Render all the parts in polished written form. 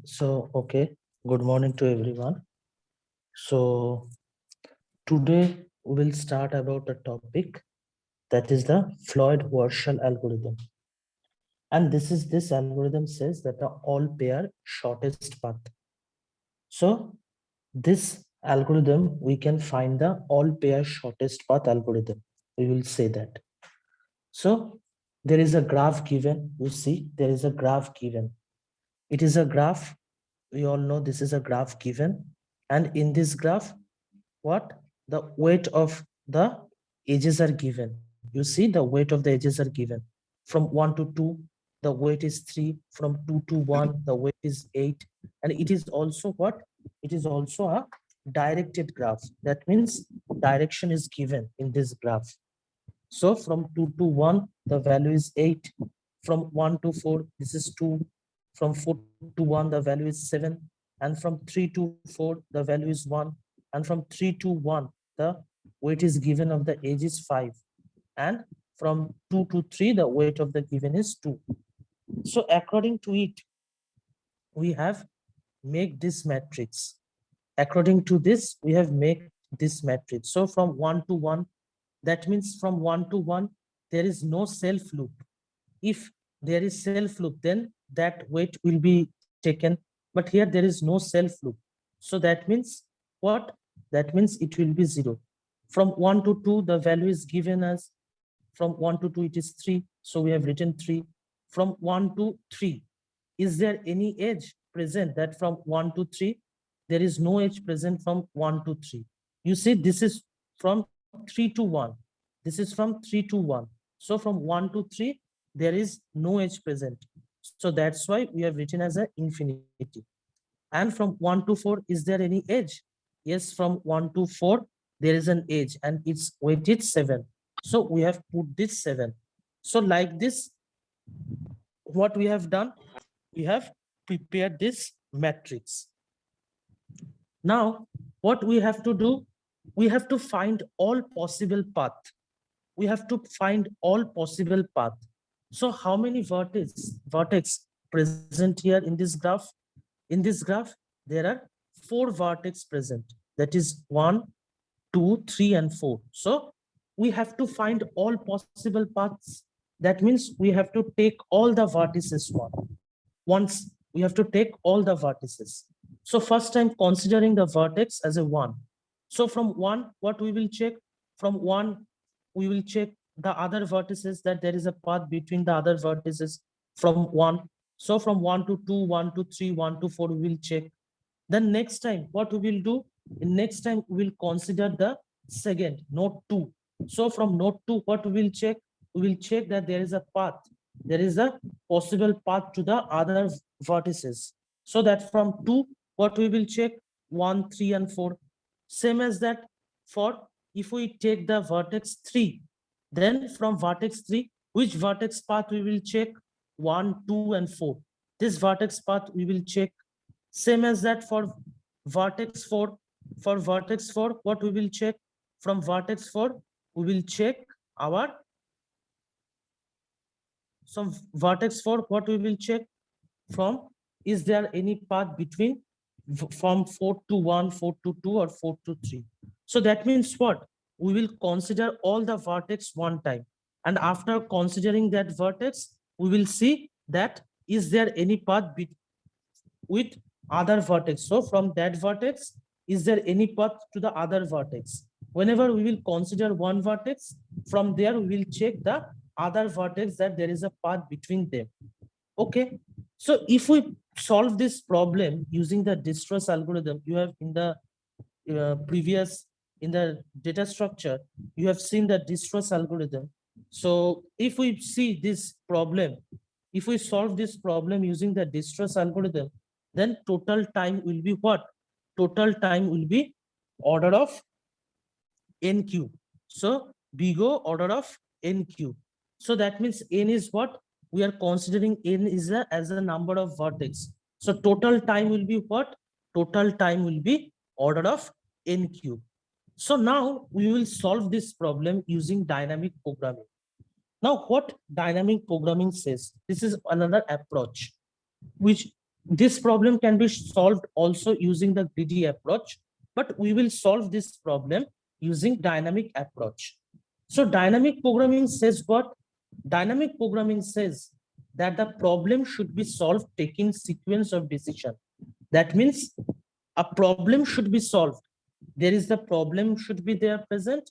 Okay, good morning to everyone. So, today we will start about a topic that is the Floyd-Warshall algorithm. And this algorithm says that the all pair shortest path. So, this algorithm, we can find the all pair shortest path algorithm. We will say that. So, there is a graph given. You see, there is a graph given. It is a graph. We all know this is a graph given. And in this graph, what the weight of the edges are given. You see the weight of the edges are given. From 1 to 2, the weight is 3. From 2 to 1, the weight is 8. And it is also what? It is also a directed graph. That means direction is given in this graph. So from 2 to 1, the value is 8. From 1 to 4, this is 2. From 4 to 1, the value is 7. And from 3 to 4, the value is 1. And from 3 to 1, the weight is given of the edge is 5. And from 2 to 3, the weight of the given is 2. So according to it, we have make this matrix. According to this, we have make this matrix. So from 1 to 1, that means from 1 to 1, there is no self loop. If there is self loop, then that weight will be taken. But here there is no self loop. So that means what? That means it will be 0. From 1 to 2, the value is given as from 1 to 2, it is 3. So we have written 3. From 1 to 3, is there any edge present that from 1 to 3? There is no edge present from 1 to 3. You see, this is from 3 to 1. This is from 3 to 1. So from 1 to 3, there is no edge present. So that's why we have written as an infinity. And from 1 to 4, is there any edge? Yes, from 1 to 4, there is an edge and its weight is 7. So we have put this 7. So like this, what we have done, we have prepared this matrix. Now, what we have to do, we have to find all possible path. We have to find all possible path. So how many vertex present here in this graph? In this graph, there are 4 vertex present. That is 1, 2, 3, and 4. So we have to find all possible paths. That means we have to take all the vertices once. We have to take all the vertices. So first time considering the vertex as a 1. So from 1, what we will check? From 1, we will check the other vertices, that there is a path between the other vertices from 1. So from 1 to 2, 1 to 3, 1 to 4, we will check. Then next time, what we will do? In next time, we will consider the second, node 2. So from node 2, what we will check? We will check that there is a path. There is a possible path to the other vertices. So that from 2, what we will check? 1, 3, and 4. Same as that, for if we take the vertex 3, then from vertex 3, which vertex path we will check? 1, 2, and 4. This vertex path we will check. Same as that for vertex 4. For vertex 4, what we will check? From vertex 4, we will check our some vertex 4, what we will check? From, is there any path between from 4 to 1, 4 to 2, or 4 to 3? So that means what? We will consider all the vertex one time. And after considering that vertex, we will see that is there any path with other vertex. So from that vertex, is there any path to the other vertex? Whenever we will consider one vertex, from there we will check the other vertex that there is a path between them. Okay. So if we solve this problem using the distress algorithm, you have in the previous, in the data structure, you have seen the distress algorithm. So if we see this problem, if we solve this problem using the distress algorithm, then total time will be what? Total time will be order of n cube. So big O order of n cube. So that means n is what? We are considering n is as a number of vertex. So total time will be what? Total time will be order of n cube. So now we will solve this problem using dynamic programming. Now what dynamic programming says? This is another approach which This problem can be solved also using the greedy approach, but we will solve this problem using dynamic approach. So dynamic programming says what? Dynamic programming says that the problem should be solved taking sequence of decision. That means a problem should be solved. There is the problem should be there present,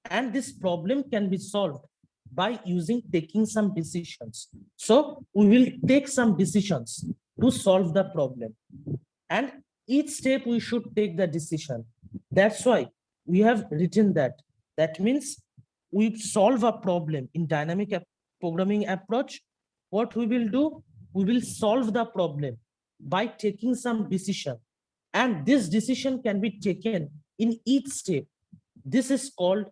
and this problem can be solved by using taking some decisions. So we will take some decisions to solve the problem, and each step we should take the decision. That's why we have written that. That means we solve a problem in dynamic programming approach. What we will do, we will solve the problem by taking some decision, and this decision can be taken in each step. This is called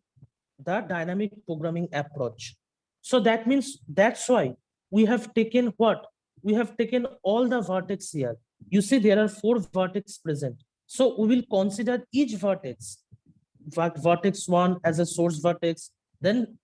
the dynamic programming approach. So that means that's why we have taken what? We have taken all the vertex here. You see there are 4 vertex present. So we will consider each vertex. Vertex 1 as a source vertex, then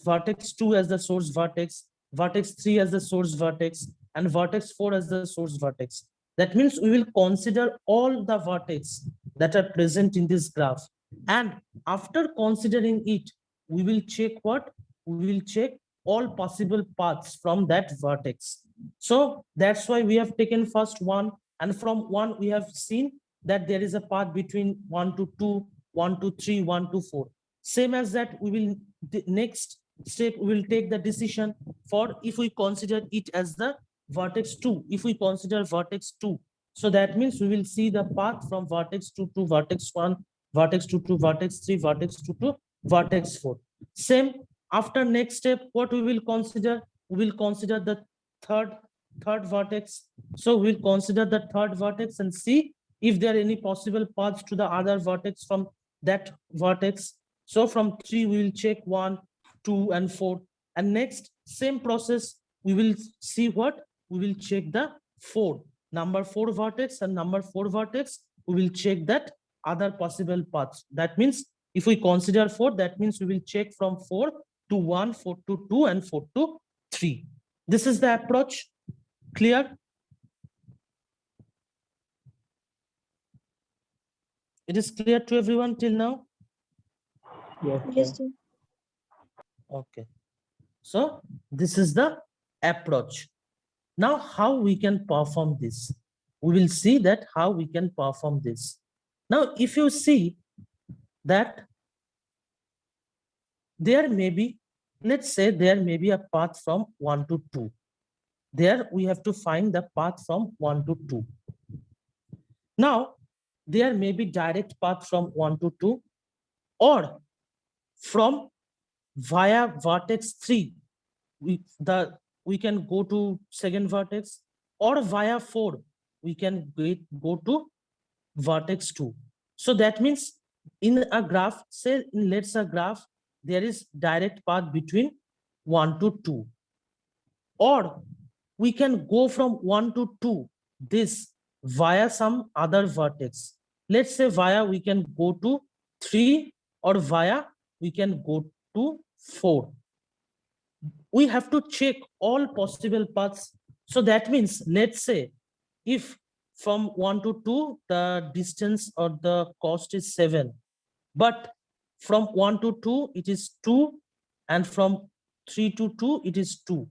vertex 2 as the source vertex, vertex 3 as the source vertex, and vertex 4 as the source vertex. That means we will consider all the vertex that are present in this graph. And after considering it, we will check what? We will check all possible paths from that vertex. So that's why we have taken first 1, and from 1 we have seen that there is a path between 1 to 2, 1 to 3, 1 to 4. Same as that, we will, the next step, we will take the decision for if we consider it as the vertex 2. If we consider vertex 2, so that means we will see the path from vertex 2 to vertex 1, vertex 2 to vertex 3, vertex 2 to vertex 4. Same, after next step, what we will consider? We will consider the third vertex. So we'll consider the third vertex and see if there are any possible paths to the other vertex from that vertex. So from 3, we will check 1, 2, and 4. And next, same process, we will see what? We will check the 4. Number 4 vertex and number 4 vertex, we will check that other possible paths. That means if we consider 4, that means we will check from 4 to 1, 4 to 2, and 4 to 3. This is the approach. Clear? It is clear to everyone till now? Yes, sir. Okay. So this is the approach. Now, how we can perform this? We will see that how we can perform this. Now, if you see that there may be, let's say there may be a path from 1 to 2. There we have to find the path from 1 to 2. Now, there may be direct path from 1 to 2, or from via vertex 3, we can go to second vertex, or via 4, we can go to vertex 2. So that means in a graph, say in let's say graph, there is direct path between 1 to 2, or we can go from 1 to 2 this via some other vertex. Let's say via we can go to 3, or via we can go to 4. We have to check all possible paths. So that means, let's say if from 1 to 2 the distance or the cost is 7, but from 1 to 2 it is 2, and from 3 to 2 it is 2.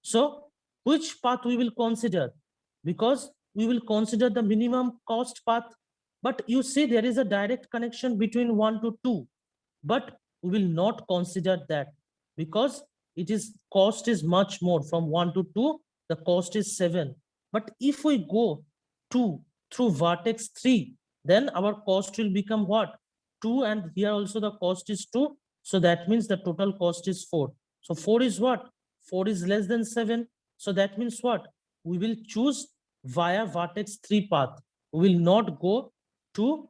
So which path we will consider? Because we will consider the minimum cost path. But you see there is a direct connection between 1 to 2, but we will not consider that, because it is cost is much more. From 1 to 2 the cost is 7. But if we go 2 through vertex 3, then our cost will become what? 2, and here also the cost is 2. So that means the total cost is 4. So 4 is what? 4 is less than 7. So that means what? We will choose via vertex 3 path. We will not go to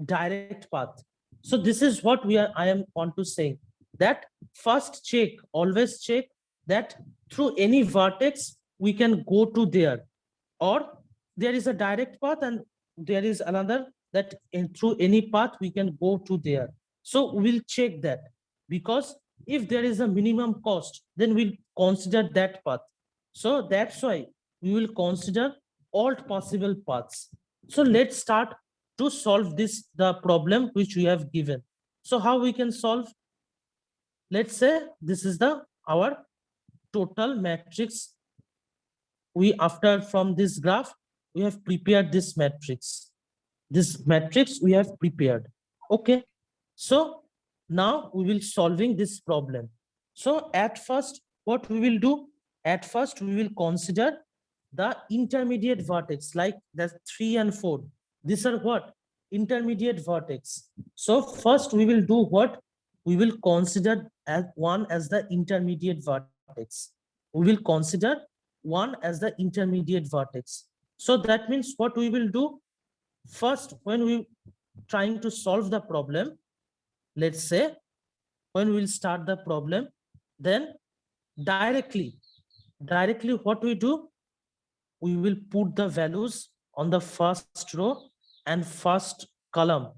direct path. So this is what I am want to say, that first check, always check that through any vertex we can go to there, or there is a direct path and there is another that through any path we can go to there. So we'll check that, because if there is a minimum cost, then we'll consider that path. So that's why we will consider all possible paths. So let's start to solve the problem which we have given. So how we can solve? Let's say this is our total matrix. We after from this graph, we have prepared this matrix. This matrix we have prepared. Okay. So now we will solving this problem. So at first, what we will do? At first, we will consider the intermediate vertex, like the 3 and 4. These are what? Intermediate vertex. So first we will do what? We will consider as one as the intermediate vertex. We will consider one as the intermediate vertex. So that means what we will do? First, when we trying to solve the problem, let's say when we'll start the problem, then directly what we do, we will put the values on the first row and first column,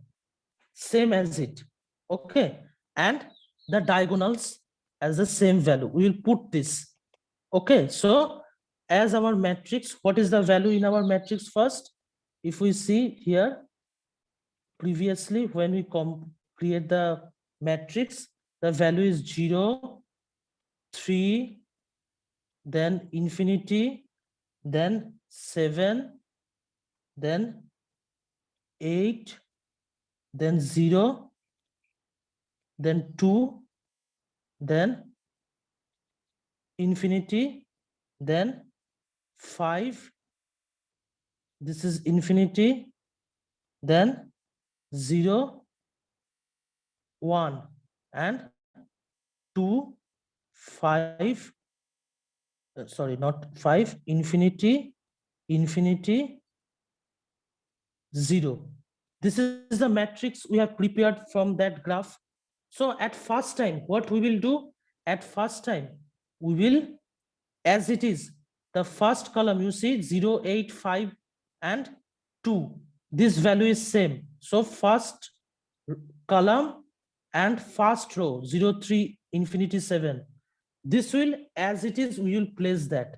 same as it. Okay. And the diagonals as the same value. We will put this. Okay. So as our matrix, what is the value in our matrix first? If we see here, previously when we create the matrix, the value is 0, 3, then infinity, then 7, then 8, then 0, then 2, then infinity, then 5, this is infinity, then 0, 1, and 2, 5, sorry, not 5, infinity, 0. This is the matrix we have prepared from that graph. So at first time, what we will do? At first time, we will, as it is, the first column, you see 0, 8, 5, and 2. This value is same. So first column and first row, 0, 3, infinity 7. This will, as it is, we will place that.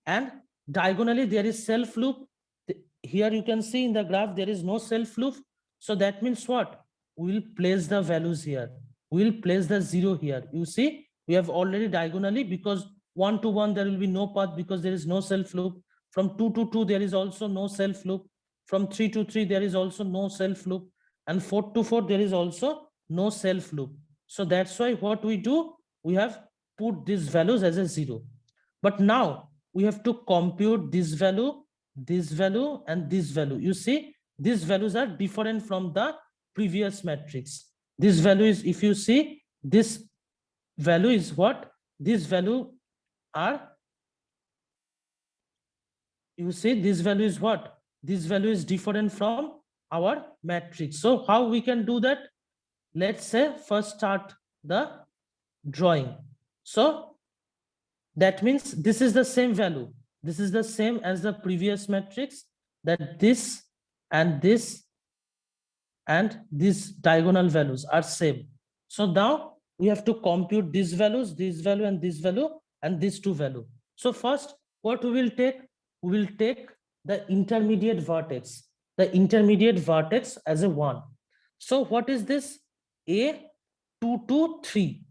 And diagonally, there is self loop. Here you can see in the graph, there is no self loop. So that means what? We will place the values here. We will place the 0 here. You see, we have already diagonally, because 1 to 1, there will be no path because there is no self loop. From 2 to 2, there is also no self loop. From 3 to 3, there is also no self loop. And 4 to 4, there is also no self loop. So that's why what we do, we have put these values as a 0. But now we have to compute this value, and this value. You see, these values are different from the previous matrix. This value is, if you see, this value is what? This value are, you see, this value is what? This value is different from our matrix. So how we can do that? Let's say first start the drawing. So that means this is the same value. This is the same as the previous matrix, that this and this and these diagonal values are same. So now we have to compute these values, this value and this value and these two value. So first, what we will take? We will take the intermediate vertex. The intermediate vertex as a 1. So what is this? A2 to 3.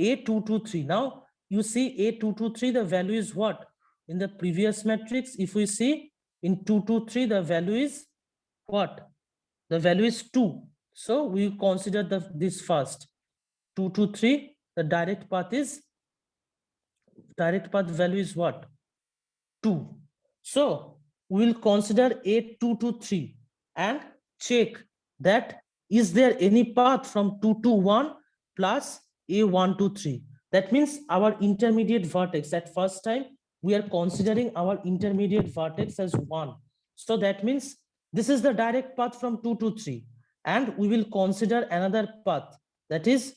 A2 to 3. Now you see A2 to 3, the value is what? In the previous matrix, if we see in 2 to 3, the value is what? The value is 2. So we consider this first. 2 to 3, the direct path value is what? 2. So we will consider A2 to 3 and check that is there any path from 2 to 1 plus A1 to 3. That means our intermediate vertex, at first time we are considering our intermediate vertex as 1. So that means this is the direct path from 2 to 3, and we will consider another path, that is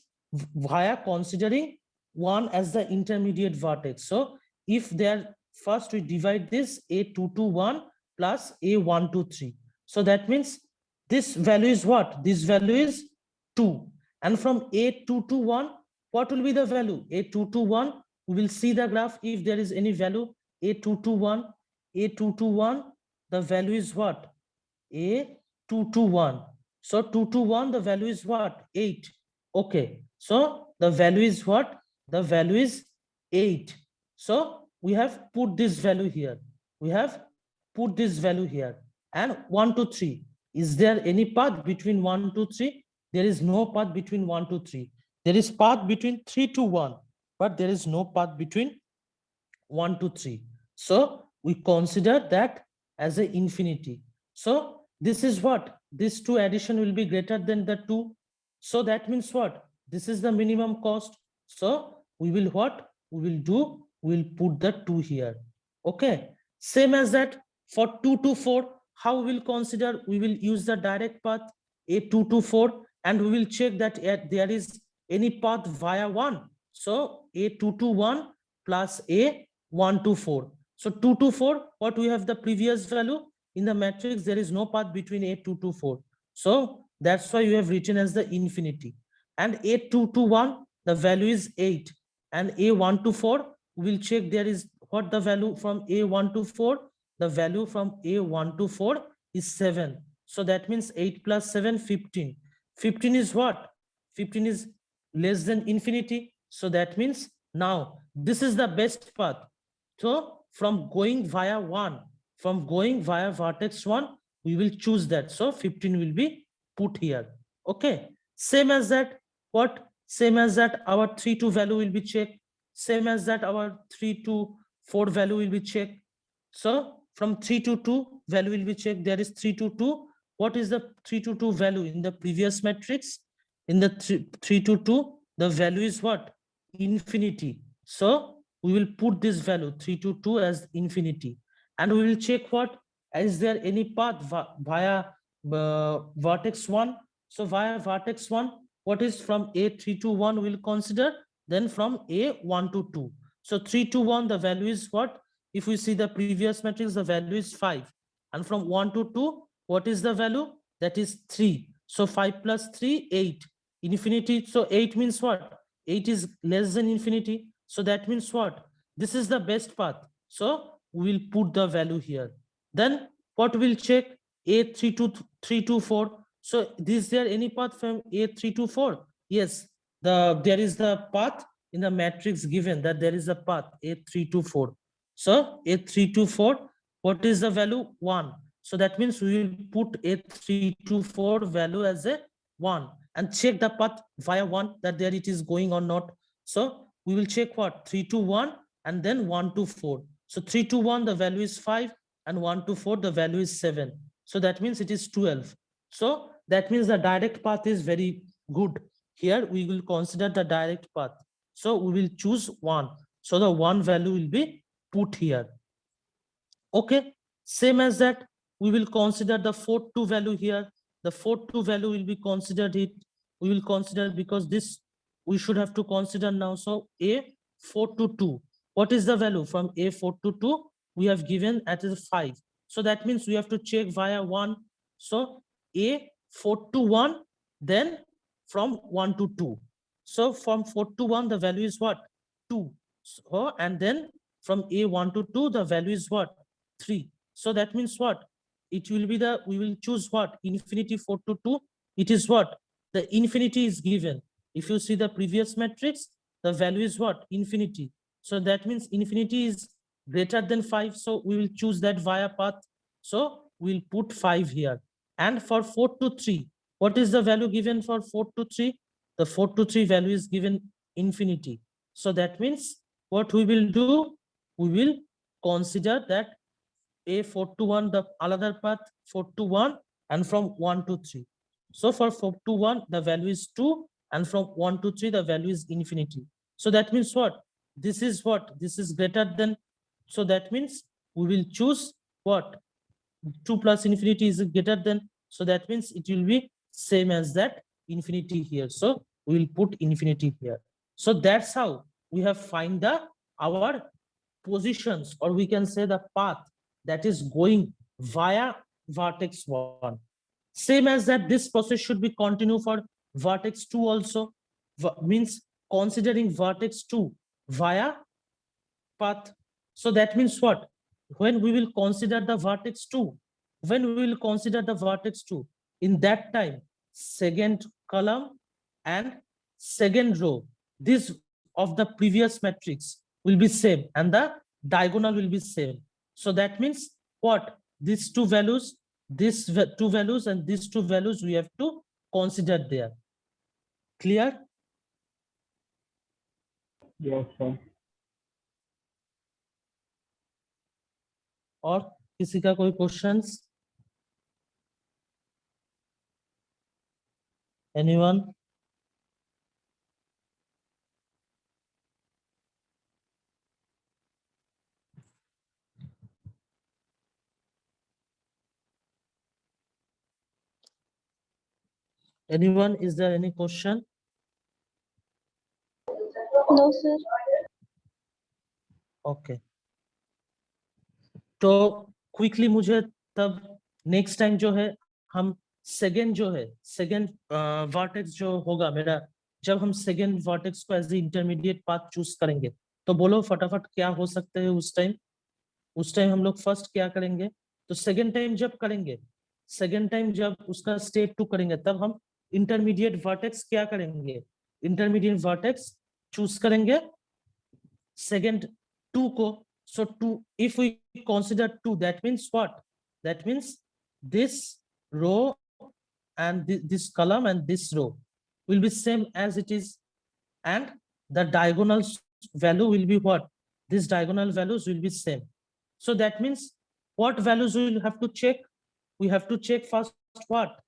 via considering 1 as the intermediate vertex. So if there, first we divide this A2 to 1 plus A1 to 3. So that means this value is what? This value is 2. And from A2 to 1, what will be the value? A2 to 1, we will see the graph if there is any value. A2 to 1, A2 to 1, the value is what? A221. So 221, the value is what? 8. Okay. So the value is what? The value is 8. So we have put this value here. We have put this value here. And 1 to 3. Is there any path between 1 to 3? There is no path between 1 to 3. There is path between 3 to 1, but there is no path between 1 to 3. So we consider that as an infinity. So this is what? This 2 addition will be greater than the 2. So that means what? This is the minimum cost. So we will what? We will do, we will put the 2 here. Okay. Same as that for 2 to 4, how we will consider? We will use the direct path A2 to 4 and we will check that there is any path via 1. So A2 to 1 plus A1 to 4. So 2 to 4, what we have the previous value? In the matrix, there is no path between A2 to 4. So that's why you have written as the infinity. And A2 to 1, the value is 8. And A1 to 4, we will check there is what the value from A1 to 4. The value from A1 to 4 is 7. So that means 8 plus 7, 15. 15 is what? 15 is less than infinity. So that means now this is the best path. So from going via 1, from going via vertex 1, we will choose that. So 15 will be put here. Okay. Same as that, what? Same as that, our 3 to value will be checked. Same as that, our 3 to 4 value will be checked. So from 3 to 2 value will be checked. There is 3 to 2. What is the 3 to 2 value in the previous matrix? In the 3 to 2, the value is what? Infinity. So we will put this value 3 to 2 as infinity. And we will check what? Is there any path via vertex 1? So via vertex 1, what is from A3 to 1 we will consider? Then from A1 to 2. So 3 to 1, the value is what? If we see the previous matrix, the value is 5. And from 1 to 2, what is the value? That is 3. So 5 plus 3, 8. Infinity. So 8 means what? 8 is less than infinity. So that means what? This is the best path. So we will put the value here. Then what we'll check? A3 to 3 to 4. So is there any path from A3 to 4? Yes, there is the path in the matrix given that there is a path A3 to 4. So A3 to 4, what is the value? 1. So that means we will put A3 to 4 value as a 1 and check the path via 1 that there it is going or not. So we will check what? 3 to 1 and then 1 to 4. So 3 to 1, the value is 5 and 1 to 4, the value is 7. So that means it is 12. So that means the direct path is very good. Here we will consider the direct path. So we will choose 1. So the 1 value will be put here. Okay. Same as that, we will consider the 4 to value here. The 4 to value will be considered it. We will consider because this we should have to consider now. So A4 to 2. What is the value from A4 to 2? We have given at 5. So that means we have to check via 1. So A4 to 1, then from 1 to 2. So from 4 to 1, the value is what? 2. So, and then from A1 to 2, the value is what? 3. So that means what? It will be the, we will choose what? Infinity 4 to 2. It is what? The infinity is given. If you see the previous matrix, the value is what? Infinity. So that means infinity is greater than 5. So we will choose that via path. So we'll put 5 here. And for 4 to 3, what is the value given for 4 to 3? The 4 to 3 value is given infinity. So that means what we will do, we will consider that A4 to 1, the another path 4 to 1 and from 1 to 3. So for 4 to 1, the value is 2 and from 1 to 3, the value is infinity. So that means what? This is what? This is greater than. So that means we will choose what? 2 plus infinity is greater than. So that means it will be same as that infinity here. So we will put infinity here. So that's how we have find our positions, or we can say the path that is going via vertex 1. Same as that, this process should be continue for vertex 2 also. Means considering vertex 2 via path. So that means what? when we will consider the vertex 2, when we will consider the vertex 2, in that time, second column and second row, this of the previous matrix will be same and the diagonal will be same. So that means what? These two values, these two values and these two values we have to consider there. Clear? Yes, sir. और किसी का कोई questions? Anyone? Anyone? Is there any question? No, sir. Okay. तो quickly मुझे तब next time जो है हम सेकेंड जो है सेकेंड वर्टेक्स जो होगा मेरा, जब हम सेकेंड वर्टेक्स को as a intermediate path choose करेंगे तो बोलो फटाफट क्या हो सकते हैं उस टाइम? उस टाइम हम लोग फर्स्ट क्या करेंगे? तो सेकेंड टाइम जब करेंगे, सेकेंड टाइम जब उसका स्टेप 2 करेंगे तब हम इंटरमीडिएट वर्टेक्स क्या करेंगे? इंटरमीडिएट वर्टेक्स चूज करेंगे सेकेंड 2 को. So 2, if we consider 2, that means what? That means this row and this column and this row will be same as it is, and the diagonal value will be what? These diagonal values will be same. So that means what values we will have to check? We have to check first what?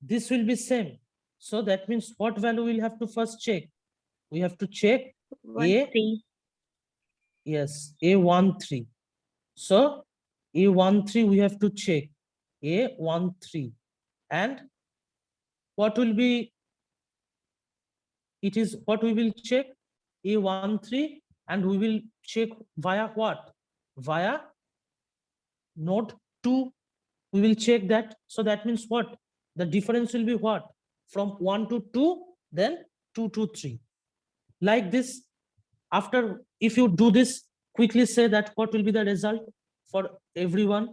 This will be same. So that means what value we'll have to first check? We have to check 1, 3. Yes, A13. So A13 we have to check A13, and what will be? It is what we will check A13, and we will check via what? Via node 2. We will check that. So that means what? The difference will be what? From 1 to 2, then 2 to 3. Like this. After, if you do this, quickly say that what will be the result for everyone.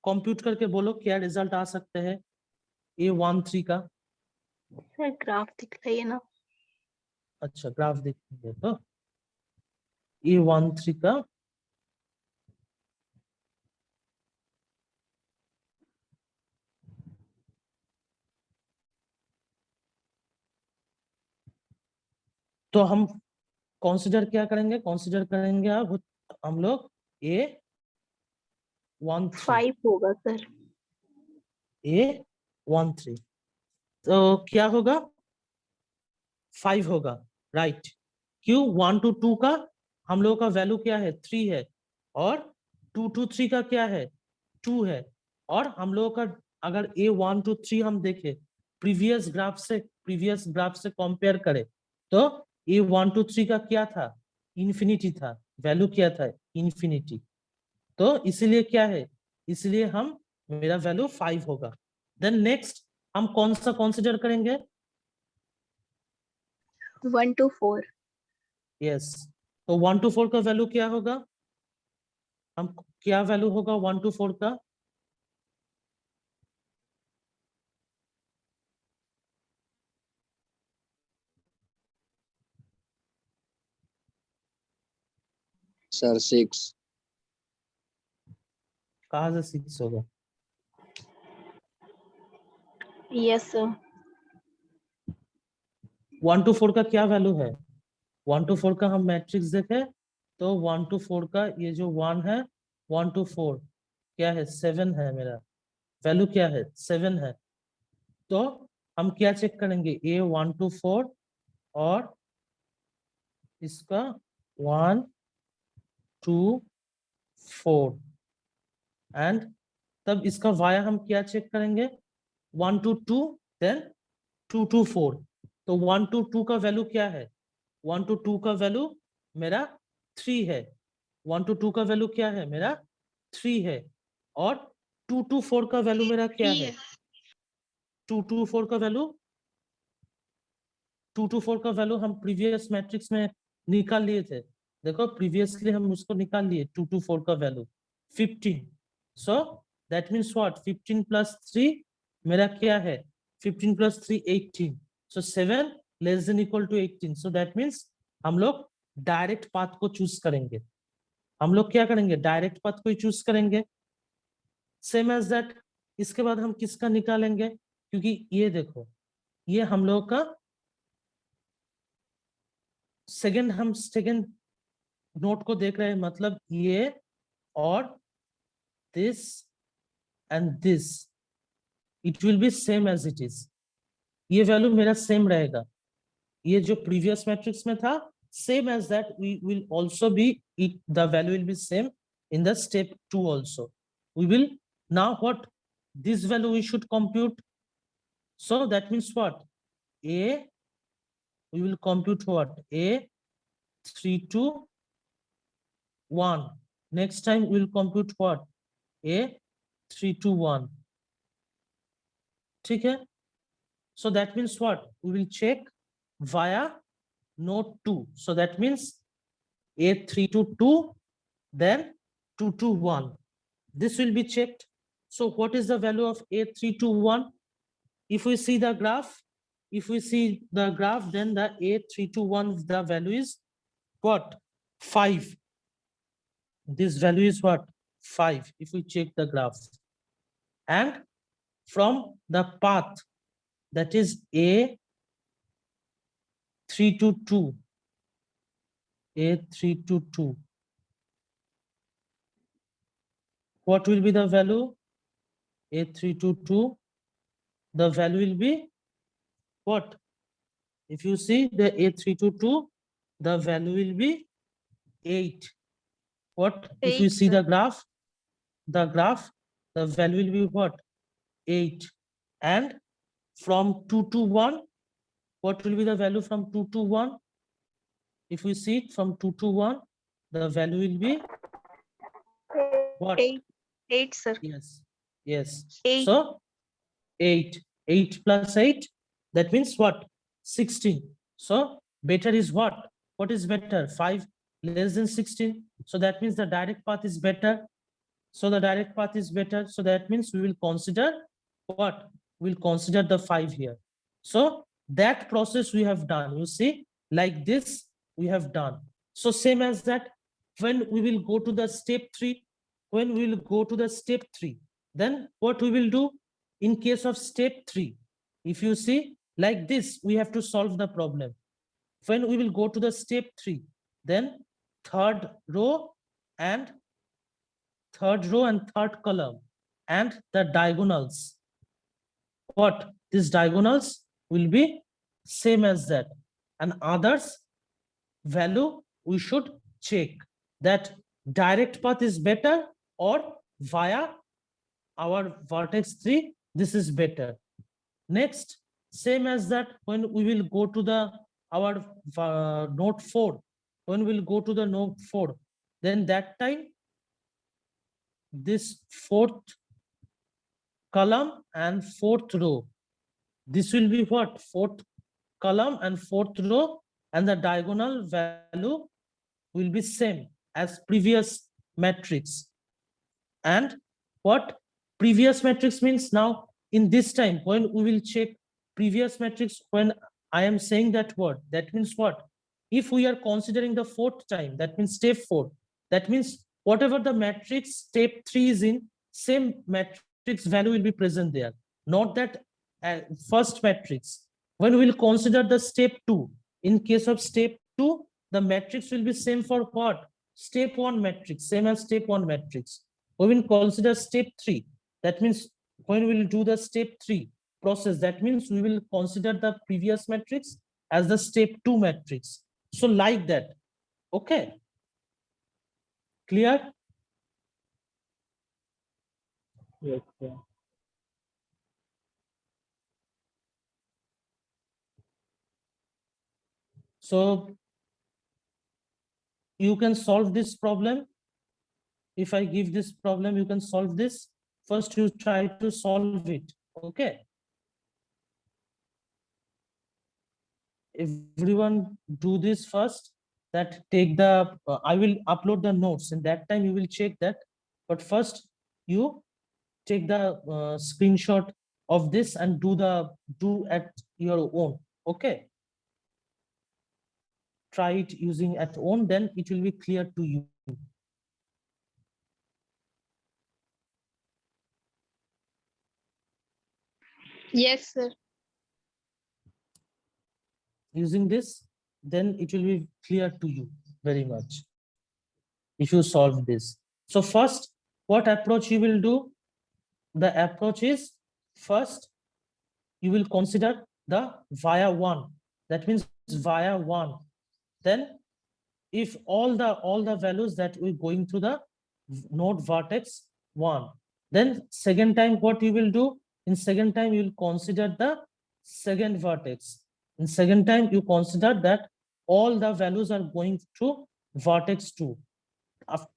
Compute करके बोलो क्या result आ सकते हैं A13 का. Sir graph दिखाइए ना. अच्छा graph देखेंगे तो A13 का तो हम कंसीडर क्या करेंगे? कंसीडर करेंगे अब हम लोग A13. 5 होगा सर. A13 तो क्या होगा? 5 होगा, राइट. क्यों? 1 to 2 का हम लोगों का वैल्यू क्या है? 3 है, और 2 to 3 का क्या है? 2 है. और हम लोगों का अगर A1 to 3 हम देखें प्रीवियस ग्राफ से कंपेयर करें तो A1 to 3 का क्या था? इन्फिनिटी था. वैल्यू क्या था? इन्फिनिटी. तो इसीलिए क्या है? इसलिए हम मेरा वैल्यू 5 होगा. देन नेक्स्ट हम कौन सा कंसीडर करेंगे? 1 to 4. यस. तो 1 to 4 का वैल्यू क्या होगा? हम क्या वैल्यू होगा 1 to 4 का? सर 6. कहाँ से 6 होगा? Yes sir. 1 to 4 का क्या वैल्यू है? 1 to 4 का हम मैट्रिक्स देखें तो 1 to 4 का ये जो 1 है, 1 to 4 क्या है? 7 है. मेरा वैल्यू क्या है? 7 है. तो हम क्या चेक करेंगे? A1 to 4 और इसका 1 2 4, एंड तब इसका वाया हम क्या चेक करेंगे? 1 to 2, देन 2 to 4. तो 1 to 2 का वैल्यू क्या है? 1 to 2 का वैल्यू मेरा 3 है. 1 to 2 का वैल्यू क्या है? मेरा 3 है. और 2 to 4 का वैल्यू मेरा क्या है? 2 to 4 का वैल्यू हम प्रीवियस मैट्रिक्स में निकाल लिए थे, देखो प्रीवियसली हम उसको निकाल लिए 224 का value 15, so that means what 15 plus 3 मेरा क्या है 15 plus 3 18, so 7 less than equal to 18, so that means हम लोग डायरेक्ट पाथ को चूज करेंगे, हम लोग क्या करेंगे डायरेक्ट पाथ को ही चूज करेंगे, सेम एज दैट। इसके बाद हम किसका निकालेंगे, क्योंकि ये देखो ये हम लोग का सेकंड नोट को देख रहे हैं, मतलब ये और this and this it will be same as it is, ये वैल्यू मेरा सेम रहेगा, ये जो प्रीवियस मैट्रिक्स में था same as that we will also be it the value will be same in the step 2 also, we will now what this value we should compute, so that means what a we will compute what a 3 2 1, next time we will compute what a 3 2 1, ठीक है, so that means what we will check via node 2, so that means a 3 2 2 then 2 2 1, this will be checked. So what is the value of a 3 2 1? If we see the graph, then the a 3 2 1 the value is what 5, this value is what 5 if we check the graph, and from the path that is a 3 2 2, a 3 2 2, what will be the value a 3 2 2, the value will be what, if you see the a 3 2 2 the value will be 8, what if you 8, see sir. the graph the value will be what 8, and from 2 to 1 what will be the value from 2 to 1, if we see it from 2 to 1 the value will be what 8, sir. yes 8. so 8 plus 8 that means what 16, so better is what is better 5 less than 16, so that means the direct path is better, so the direct path is better, so that means we will consider what we'll consider the 5 here, so that process we have done, you see like this we have done, so same as that when we will go to the step 3, when we will go to the step 3, then what we will do in case of step 3, if you see like this we have to solve the problem, when we will go to the step 3, then third row and third column and the diagonals, what these diagonals will be same as that, and others value we should check that direct path is better or via our vertex 3 this is better. Next same as that when we will go to the our node 4, when we will go to the node 4, then that time this fourth column and fourth row, this will be what fourth column and fourth row, and the diagonal value will be same as previous matrix, and what previous matrix means, now in this time when we will check previous matrix, when I am saying that word, that means what if we are considering the fourth time, that means step 4, that means whatever the matrix step 3 is in, same matrix value will be present there, not that first matrix. When we will consider the step 2, in case of step 2 the matrix will be same for what step 1 matrix, same as step 1 matrix. We will consider step 3, that means when we will do the step 3 process, that means we will consider the previous matrix as the step 2 matrix, so like that, okay, clear? Yes, yeah. So you can solve this problem, if I give this problem you can solve this, first you try to solve it, okay, everyone do this first, that take the, I will upload the notes, and that time you will check that. But first you take the screenshot of this and do at your own. Okay. Try it using at own, then it will be clear to you. Yes, sir. Using this, then it will be clear to you very much if you solve this. So first, what approach you will do? The approach is, first you will consider the via one. That means via one. Then if all the values that we're going through the node vertex one, then second time what you will do? In second time you will consider the second vertex. In second time you consider that all the values are going to vertex 2.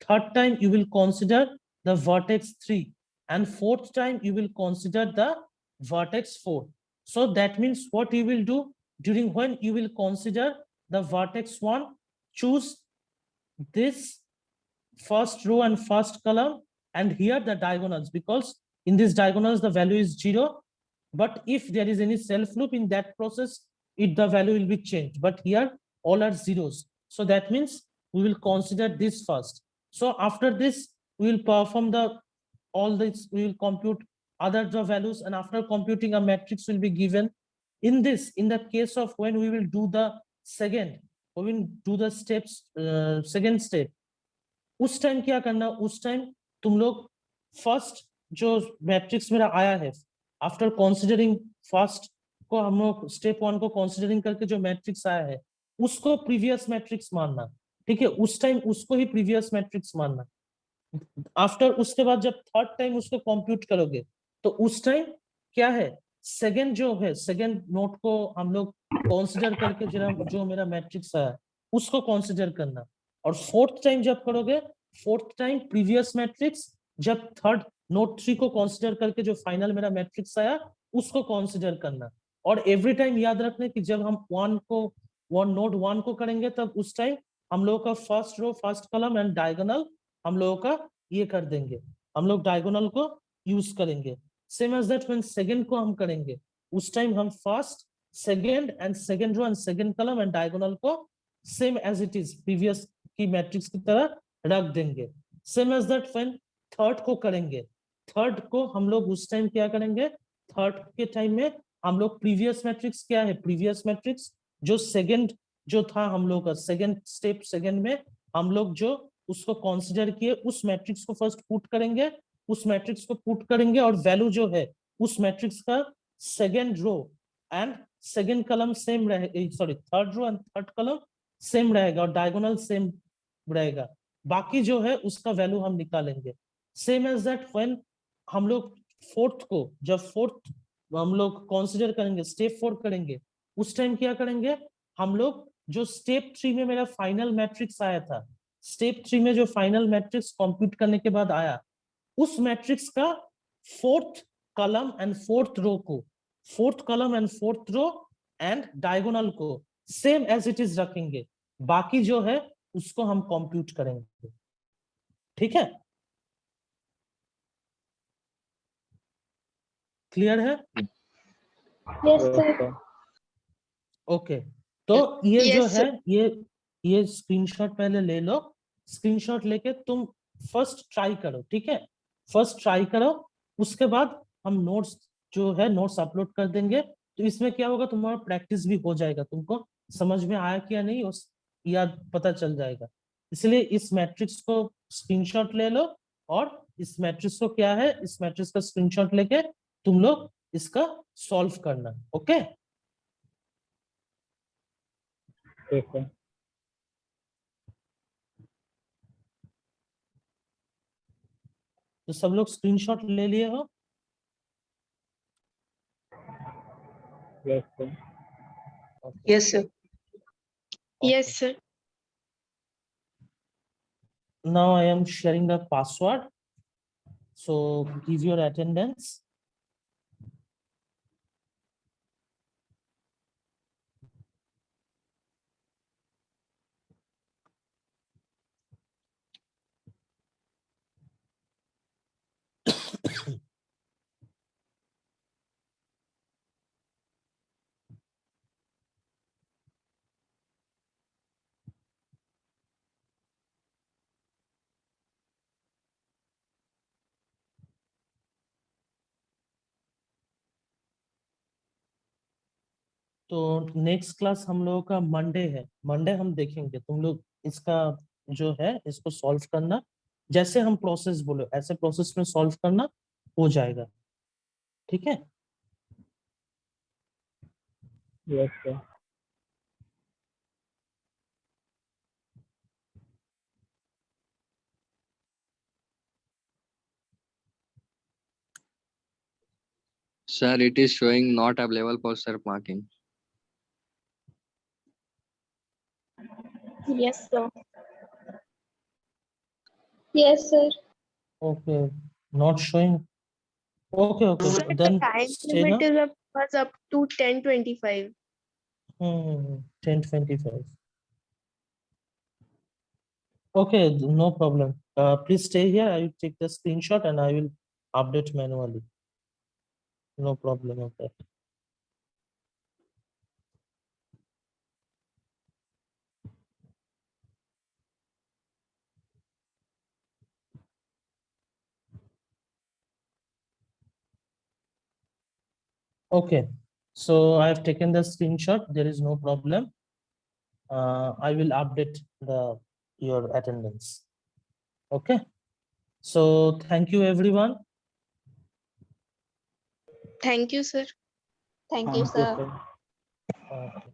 Third time you will consider the vertex 3, and fourth time you will consider the vertex 4. So that means what you will do during when you will consider the vertex 1, choose this first row and first column, and here the diagonals, because in these diagonals the value is 0. But if there is any self loop in that process, the value will be changed. But here all are zeros. So that means we will consider this first. So after this, we will perform all this, we will compute other the values, and after computing a matrix will be given. In the case of when we will do the second, we will do the steps, second step. उस time क्या करना? उस time तुम लोग first जो matrix मेरा आया है, आफ्टर कंसीडरिंग फर्स्ट को, हम लोग स्टेप 1 को कंसीडरिंग करके जो मैट्रिक्स आया है उसको प्रीवियस मैट्रिक्स मानना. ठीक है, उस टाइम उसको ही प्रीवियस मैट्रिक्स मानना. आफ्टर उसके बाद जब थर्ड टाइम उसको कंप्यूट करोगे तो उस टाइम क्या है, सेकंड जो है, सेकंड नोट को हम लोग कंसीडर करके जो मेरा मैट्रिक्स आया उसको कंसीडर करना. और फोर्थ टाइम जब करोगे, फोर्थ टाइम प्रीवियस मैट्रिक्स, जब थर्ड नोट 3 को कंसीडर करके जो फाइनल मेरा मैट्रिक्स आया उसको कंसीडर करना. और एवरी टाइम याद रखना कि जब हम नोट 1 को करेंगे तब उस टाइम हम लोगों का first row first column and diagonal हम लोगों का ये कर देंगे, हम लोग डायगोनल को यूज करेंगे. Same as that when second को हम करेंगे उस टाइम हम first second and second row and second column and diagonal को same as it is previous की मैट्रिक्स की तरह रख देंगे. Same as that when third को करेंगे, थर्ड को हम लोग उस टाइम क्या करेंगे? थर्ड के टाइम में हम लोग प्रीवियस मैट्रिक्स क्या है, प्रीवियस मैट्रिक्स जो सेकंड जो था हम लोग का सेकंड स्टेप, सेकंड में हम लोग जो उसको कंसीडर किए उस मैट्रिक्स को फर्स्ट पुट करेंगे, उस मैट्रिक्स को पुट करेंगे और वैल्यू जो है उस मैट्रिक्स का second row and second column सेम रहेगा, sorry third row and third column सेम रहेगा और डायगोनल सेम रहेगा. बाकी जो है उसका वैल्यू हम निकालेंगे. सेम एज दैट व्हेन हम लोग फोर्थ को, जब फोर्थ हम लोग कंसीडर करेंगे, स्टेप 4 करेंगे, उस टाइम क्या करेंगे? हम लोग जो स्टेप 3 में मेरा फाइनल मैट्रिक्स आया था, स्टेप 3 में जो फाइनल मैट्रिक्स कंप्यूट करने के बाद आया, उस मैट्रिक्स का fourth column and fourth row को, fourth column and fourth row and diagonal को सेम एज इट इज रखेंगे. बाकी जो है उसको हम कंप्यूट करेंगे. ठीक है, क्लियर है? Yes sir. ओके, तो ये Yes, जो sir. है ये स्क्रीनशॉट पहले ले लो. स्क्रीनशॉट लेके तुम फर्स्ट ट्राई करो. ठीक है, फर्स्ट ट्राई करो, उसके बाद हम नोट्स जो है नोट्स अपलोड कर देंगे. तो इसमें क्या होगा, तुम्हारा प्रैक्टिस भी हो जाएगा, तुमको समझ में आया क्या नहीं उस याद पता चल जाएगा. इसलिए इस मैट्रिक्स को स्क्रीनशॉट ले लो और इस मैट्रिक्स को क्या है, इस मैट्रिक्स का स्क्रीनशॉट लेके तुम लोग इसका सॉल्व करना. ओके, ठीक है. तो सब लोग स्क्रीनशॉट ले लिए हो? Yes sir. Yes, sir. Yes, sir. Now I am sharing the password. So give your attendance. तो नेक्स्ट क्लास हम लोगों का मंडे है, मंडे हम देखेंगे। तुम लोग इसका जो है इसको सॉल्व करना, जैसे हम प्रोसेस बोलो ऐसे प्रोसेस में सॉल्व करना, हो जाएगा। ठीक है। Yes, sir. Sir, it is showing not available for self-marking. Yes, sir. Yes, sir. Okay, not showing. Okay, Sir, the then time stay limit now. was up to 10:25. 10:25. Okay, no problem. Please stay here. I will take the screenshot and I will update manually. No problem of that. Okay, so I have taken the screenshot. There is no problem. I will update your attendance. Okay. So thank you, everyone. Thank you, sir. Thank you, sir. Okay.